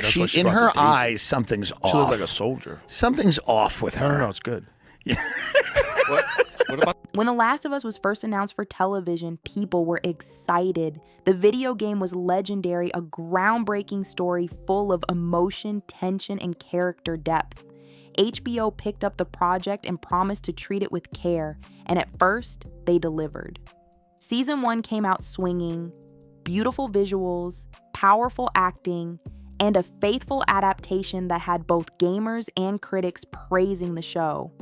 That's She, why she in brought her the daisy. eyes, something's off. She looked like a soldier. Something's off with her. No, it's good. What about When The Last of Us was first announced for television, people were excited. The video game was legendary, a groundbreaking story full of emotion, tension, and character depth. HBO picked up the project and promised to treat it with care, and at first, they delivered. Season 1 came out swinging, beautiful visuals, powerful acting, and a faithful adaptation that had both gamers and critics praising the show.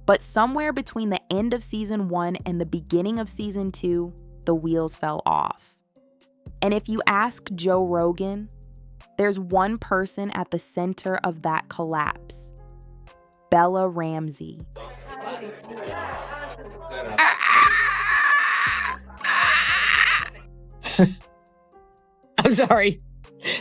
But somewhere between the end of Season 1 and the beginning of Season 2, the wheels fell off. And if you ask Joe Rogan, there's one person at the center of that collapse: Bella Ramsey. I'm sorry.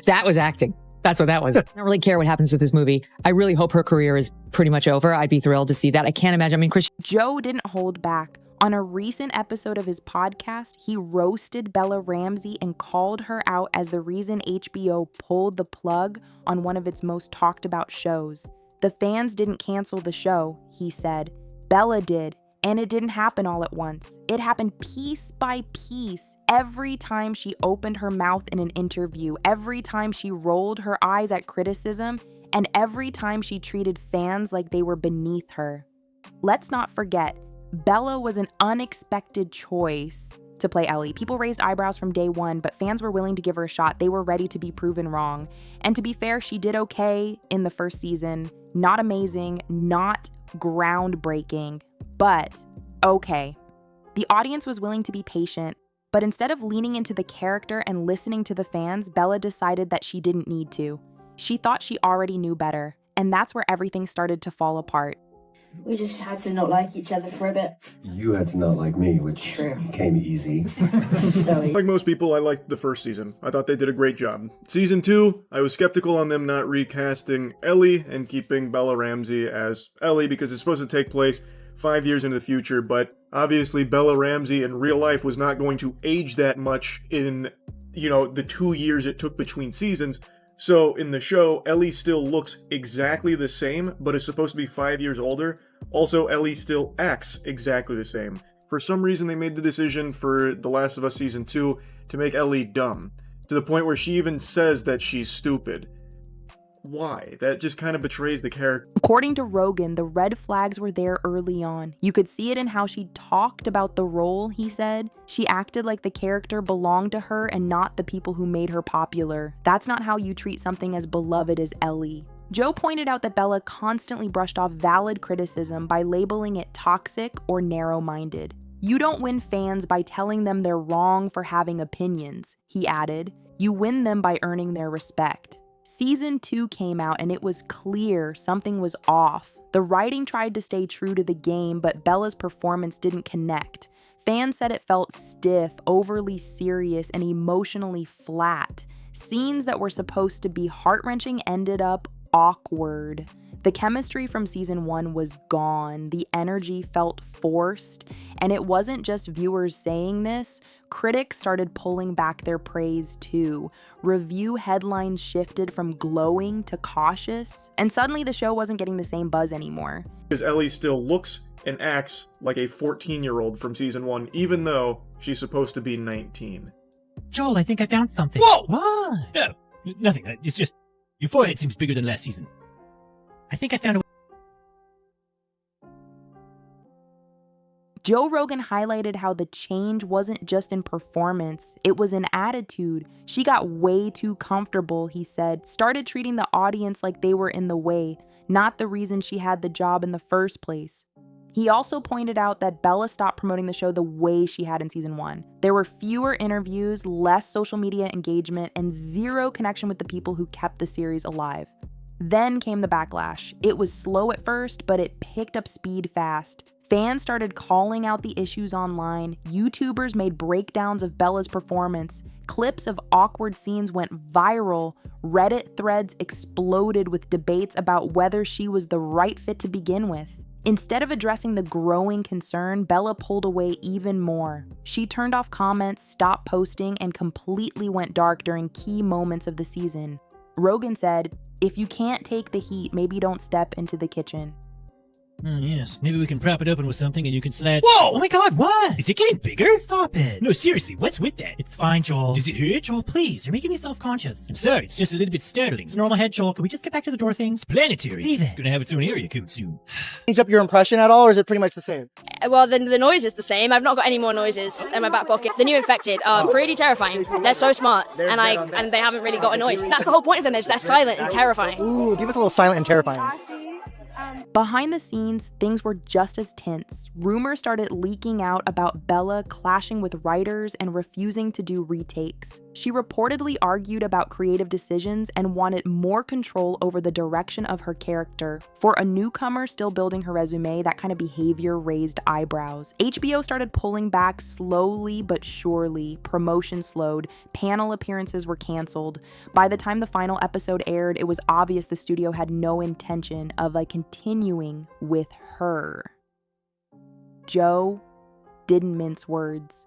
That was acting. That's what that was. I don't really care what happens with this movie. I really hope her career is pretty much over. I'd be thrilled to see that. I can't imagine. I mean, Chris. Joe didn't hold back. On a recent episode of his podcast, he roasted Bella Ramsey and called her out as the reason HBO pulled the plug on one of its most talked about shows. The fans didn't cancel the show, he said. Bella did. And it didn't happen all at once. It happened piece by piece. Every time she opened her mouth in an interview, every time she rolled her eyes at criticism, and every time she treated fans like they were beneath her. Let's not forget, Bella was an unexpected choice to play Ellie. People raised eyebrows from day one, but fans were willing to give her a shot. They were ready to be proven wrong. And to be fair, she did okay in the first season. Not amazing, not groundbreaking, but okay. The audience was willing to be patient, but instead of leaning into the character and listening to the fans, Bella decided that she didn't need to. She thought she already knew better, and that's where everything started to fall apart. We just had to not like each other for a bit. You had to not like me, which came easy. So Like most people, I liked the first season. I thought they did a great job. Season 2, I was skeptical on them not recasting Ellie and keeping Bella Ramsey as Ellie because it's supposed to take place 5 years into the future, but obviously Bella Ramsey in real life was not going to age that much in, the 2 years it took between seasons. So in the show, Ellie still looks exactly the same, but is supposed to be 5 years older. Also, Ellie still acts exactly the same. For some reason, they made the decision for The Last of Us Season 2 to make Ellie dumb, to the point where she even says that she's stupid. Why? That just kind of betrays the character. According to Rogan, the red flags were there early on. You could see it in how she talked about the role, he said. She acted like the character belonged to her and not the people who made her popular. That's not how you treat something as beloved as Ellie. Joe pointed out that Bella constantly brushed off valid criticism by labeling it toxic or narrow-minded. You don't win fans by telling them they're wrong for having opinions, he added. You win them by earning their respect. Season 2 came out and it was clear something was off. The writing tried to stay true to the game, but Bella's performance didn't connect. Fans said it felt stiff, overly serious, and emotionally flat. Scenes that were supposed to be heart-wrenching ended up awkward. The chemistry from season 1 was gone. The energy felt forced. And it wasn't just viewers saying this. Critics started pulling back their praise too. Review headlines shifted from glowing to cautious. And suddenly the show wasn't getting the same buzz anymore. Because Ellie still looks and acts like a 14-year-old from season 1, even though she's supposed to be 19. Joel, I think I found something. Whoa! What? No, nothing. It's just your forehead seems bigger than last season. I think I found a... Joe Rogan highlighted how the change wasn't just in performance, it was in attitude. She got way too comfortable, he said, started treating the audience like they were in the way, not the reason she had the job in the first place. He also pointed out that Bella stopped promoting the show the way she had in season 1. There were fewer interviews, less social media engagement, and zero connection with the people who kept the series alive. Then came the backlash. It was slow at first, but it picked up speed fast. Fans started calling out the issues online. YouTubers made breakdowns of Bella's performance. Clips of awkward scenes went viral. Reddit threads exploded with debates about whether she was the right fit to begin with. Instead of addressing the growing concern, Bella pulled away even more. She turned off comments, stopped posting, and completely went dark during key moments of the season. Rogan said, "If you can't take the heat, maybe don't step into the kitchen." Yes, maybe we can prop it open with something and you can slide. Whoa! Oh my god, what? Is it getting bigger? Stop it. No, seriously, what's with that? It's fine, Joel. Does it hurt? Joel, please. You're making me self-conscious. I'm sorry, it's just a little bit startling. Normal head, Joel. Can we just get back to the door things? Planetary. Leave it. It's gonna have its own area code soon. Change up your impression at all, or is it pretty much the same? Well, the noise is the same. I've not got any more noises in my back pocket. The new infected are pretty terrifying. They're so smart, and they haven't really got a noise. That's the whole point of them. They're silent and terrifying. Ooh, give us a little silent and terrifying. Behind the scenes, things were just as tense. Rumors started leaking out about Bella clashing with writers and refusing to do retakes. She reportedly argued about creative decisions and wanted more control over the direction of her character. For a newcomer still building her resume, that kind of behavior raised eyebrows. HBO started pulling back slowly but surely. Promotion slowed. Panel appearances were canceled. By the time the final episode aired, it was obvious the studio had no intention of continuing with her. Joe didn't mince words.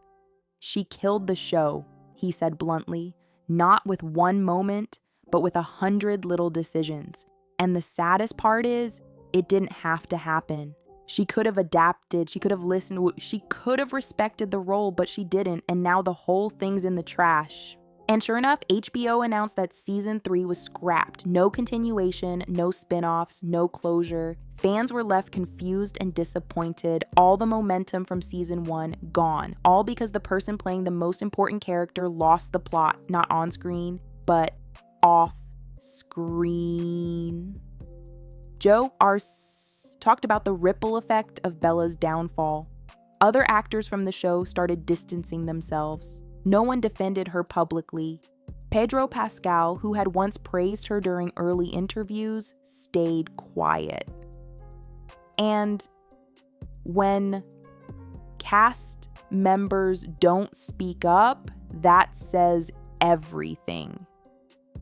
"She killed the show," he said bluntly, "not with one moment, but with 100 little decisions. And the saddest part is, it didn't have to happen. She could have adapted, she could have listened, she could have respected the role, but she didn't, and now the whole thing's in the trash." And sure enough, HBO announced that season 3 was scrapped. No continuation, no spin-offs, no closure. Fans were left confused and disappointed. All the momentum from season 1 gone. All because the person playing the most important character lost the plot, not on screen, but off screen. Joe talked about the ripple effect of Bella's downfall. Other actors from the show started distancing themselves. No one defended her publicly. Pedro Pascal, who had once praised her during early interviews, stayed quiet. And when cast members don't speak up, that says everything.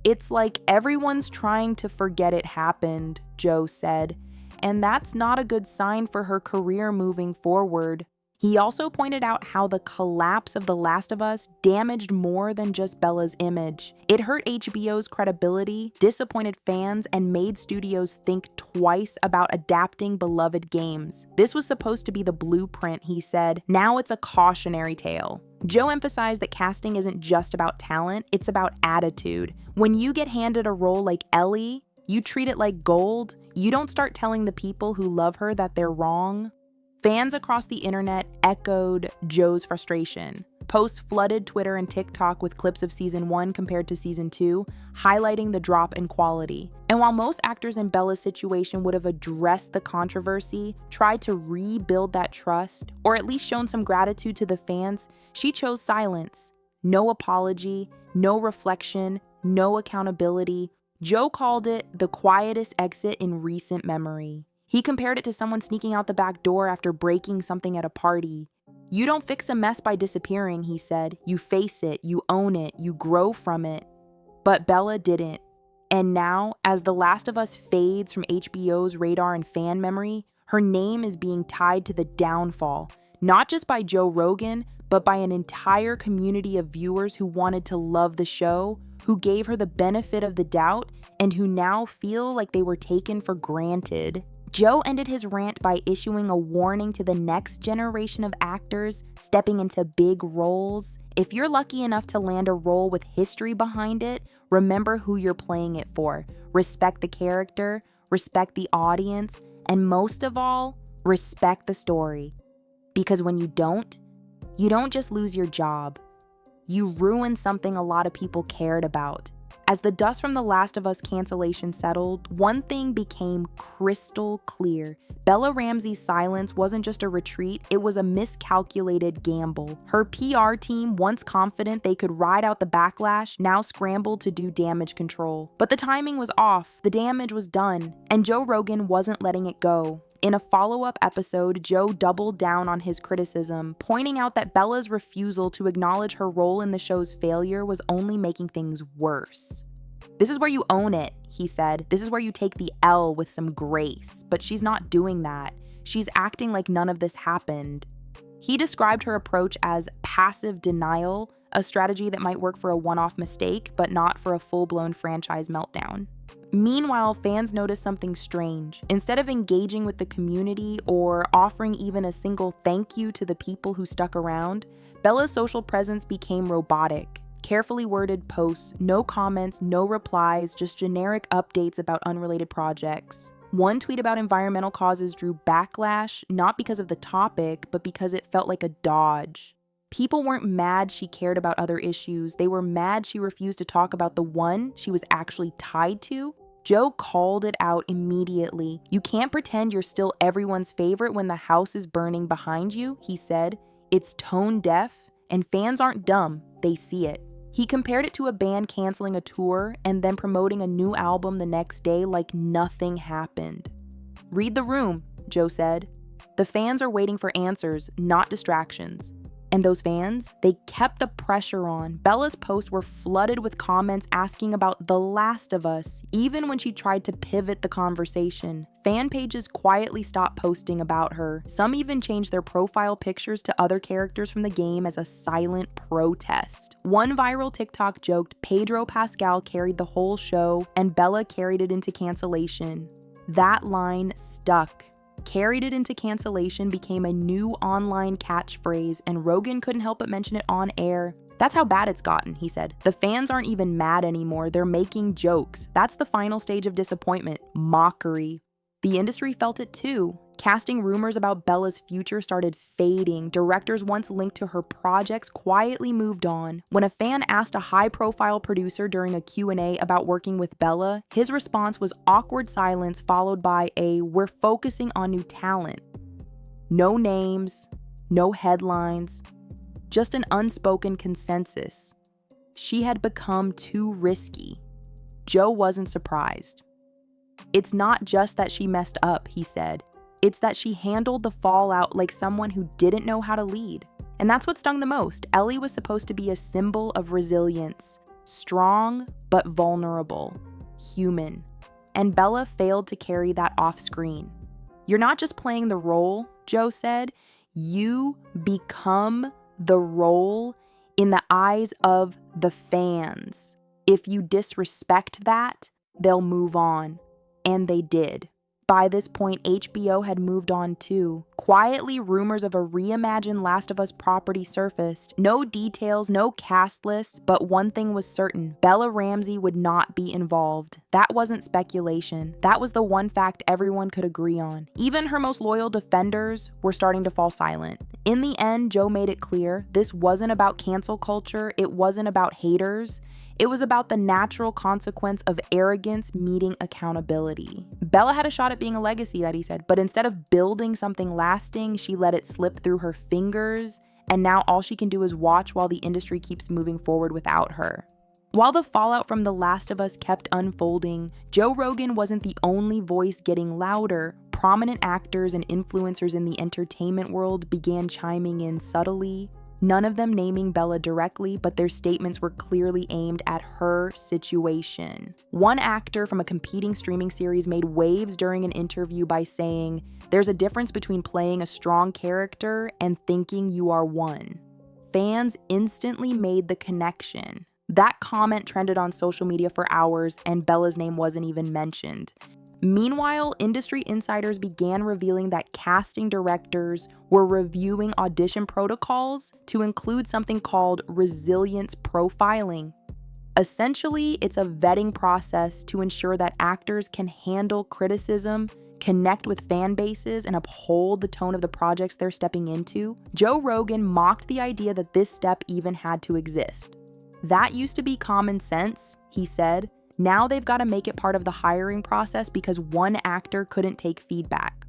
"It's like everyone's trying to forget it happened," Joe said, "and that's not a good sign for her career moving forward." He also pointed out how the collapse of The Last of Us damaged more than just Bella's image. It hurt HBO's credibility, disappointed fans, and made studios think twice about adapting beloved games. This was supposed to be the blueprint, he said. Now it's a cautionary tale. Joe emphasized that casting isn't just about talent, it's about attitude. When you get handed a role like Ellie, you treat it like gold. You don't start telling the people who love her that they're wrong. Fans across the internet echoed Joe's frustration. Posts flooded Twitter and TikTok with clips of season 1 compared to season 2, highlighting the drop in quality. And while most actors in Bella's situation would have addressed the controversy, tried to rebuild that trust, or at least shown some gratitude to the fans, she chose silence. No apology, no reflection, no accountability. Joe called it the quietest exit in recent memory. He compared it to someone sneaking out the back door after breaking something at a party. "You don't fix a mess by disappearing," he said. "You face it, you own it, you grow from it." But Bella didn't. And now, as The Last of Us fades from HBO's radar and fan memory, her name is being tied to the downfall, not just by Joe Rogan, but by an entire community of viewers who wanted to love the show, who gave her the benefit of the doubt, and who now feel like they were taken for granted. Joe ended his rant by issuing a warning to the next generation of actors stepping into big roles. If you're lucky enough to land a role with history behind it, remember who you're playing it for. Respect the character, respect the audience, and most of all, respect the story. Because when you don't just lose your job. You ruin something a lot of people cared about. As the dust from The Last of Us cancellation settled, one thing became crystal clear. Bella Ramsey's silence wasn't just a retreat, it was a miscalculated gamble. Her PR team, once confident they could ride out the backlash, now scrambled to do damage control. But the timing was off, the damage was done, and Joe Rogan wasn't letting it go. In a follow-up episode, Joe doubled down on his criticism, pointing out that Bella's refusal to acknowledge her role in the show's failure was only making things worse. "This is where you own it," he said. "This is where you take the L with some grace." But she's not doing that. She's acting like none of this happened. He described her approach as passive denial, a strategy that might work for a one-off mistake, but not for a full-blown franchise meltdown. Meanwhile, fans noticed something strange. Instead of engaging with the community or offering even a single thank you to the people who stuck around, Bella's social presence became robotic. Carefully worded posts, no comments, no replies, just generic updates about unrelated projects. One tweet about environmental causes drew backlash, not because of the topic, but because it felt like a dodge. People weren't mad she cared about other issues, they were mad she refused to talk about the one she was actually tied to. Joe called it out immediately. "You can't pretend you're still everyone's favorite when the house is burning behind you," he said. "It's tone deaf, and fans aren't dumb, they see it." He compared it to a band canceling a tour and then promoting a new album the next day like nothing happened. "Read the room," Joe said. "The fans are waiting for answers, not distractions." And those fans, they kept the pressure on. Bella's posts were flooded with comments asking about The Last of Us, even when she tried to pivot the conversation. Fan pages quietly stopped posting about her. Some even changed their profile pictures to other characters from the game as a silent protest. One viral TikTok joked Pedro Pascal carried the whole show and Bella carried it into Cancellation. That line stuck. Carried it into Cancellation became a new online catchphrase, and Rogan couldn't help but mention it on air. "That's how bad it's gotten," he said. "The fans aren't even mad anymore, they're making jokes. That's the final stage of disappointment, mockery." The industry felt it too. Casting rumors about Bella's future started fading. Directors once linked to her projects quietly moved on. When a fan asked a high-profile producer during a Q&A about working with Bella, his response was awkward silence followed by a "we're focusing on new talent." No names, no headlines, just an unspoken consensus. She had become too risky. Joe wasn't surprised. "It's not just that she messed up," he said. "It's that she handled the fallout like someone who didn't know how to lead." And that's what stung the most. Ellie was supposed to be a symbol of resilience. Strong, but vulnerable. Human. And Bella failed to carry that off screen. "You're not just playing the role," Joe said. "You become the role in the eyes of the fans. If you disrespect that, they'll move on." And they did. By this point, HBO had moved on too. Quietly, rumors of a reimagined Last of Us property surfaced. No details, no cast lists, but one thing was certain. Bella Ramsey would not be involved. That wasn't speculation. That was the one fact everyone could agree on. Even her most loyal defenders were starting to fall silent. In the end, Joe made it clear this wasn't about cancel culture, it wasn't about haters. It was about the natural consequence of arrogance meeting accountability. Bella had a shot at being a legacy, that he said, but instead of building something lasting, she let it slip through her fingers, and now all she can do is watch while the industry keeps moving forward without her. While the fallout from The Last of Us kept unfolding, Joe Rogan wasn't the only voice getting louder. Prominent actors and influencers in the entertainment world began chiming in subtly. None of them naming Bella directly, but their statements were clearly aimed at her situation. One actor from a competing streaming series made waves during an interview by saying, "There's a difference between playing a strong character and thinking you are one." Fans instantly made the connection. That comment trended on social media for hours, and Bella's name wasn't even mentioned. Meanwhile, industry insiders began revealing that casting directors were reviewing audition protocols to include something called resilience profiling. Essentially, it's a vetting process to ensure that actors can handle criticism, connect with fan bases, and uphold the tone of the projects they're stepping into. Joe Rogan mocked the idea that this step even had to exist. "That used to be common sense," he said. "Now they've got to make it part of the hiring process because one actor couldn't take feedback."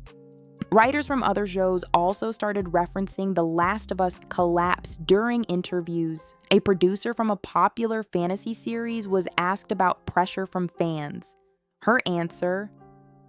Writers from other shows also started referencing The Last of Us collapse during interviews. A producer from a popular fantasy series was asked about pressure from fans. Her answer,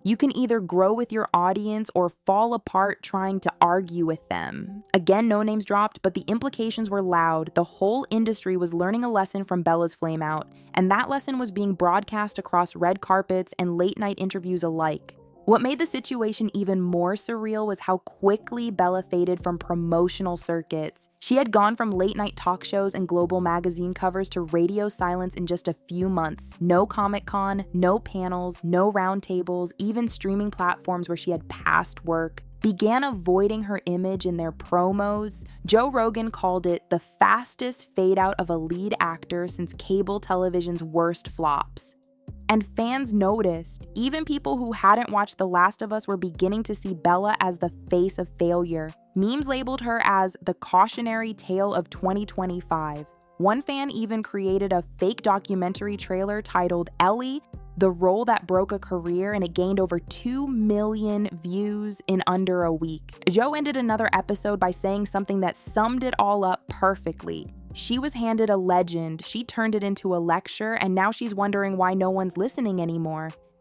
"You can either grow with your audience or fall apart trying to argue with them." Again, no names dropped, but the implications were loud. The whole industry was learning a lesson from Bella's flameout, and that lesson was being broadcast across red carpets and late-night interviews alike. What made the situation even more surreal was how quickly Bella faded from promotional circuits. She had gone from late-night talk shows and global magazine covers to radio silence in just a few months. No Comic-Con, no panels, no roundtables, even streaming platforms where she had past work. Began avoiding her image in their promos. Joe Rogan called it the fastest fade-out of a lead actor since cable television's worst flops. And fans noticed. Even people who hadn't watched The Last of Us were beginning to see Bella as the face of failure. Memes labeled her as the cautionary tale of 2025. One fan even created a fake documentary trailer titled Ellie, the role that broke a career, and it gained over 2 million views in under a week. Joe ended another episode by saying something that summed it all up perfectly. She was handed a legend, she turned it into a lecture, and now she's wondering why no one's listening anymore.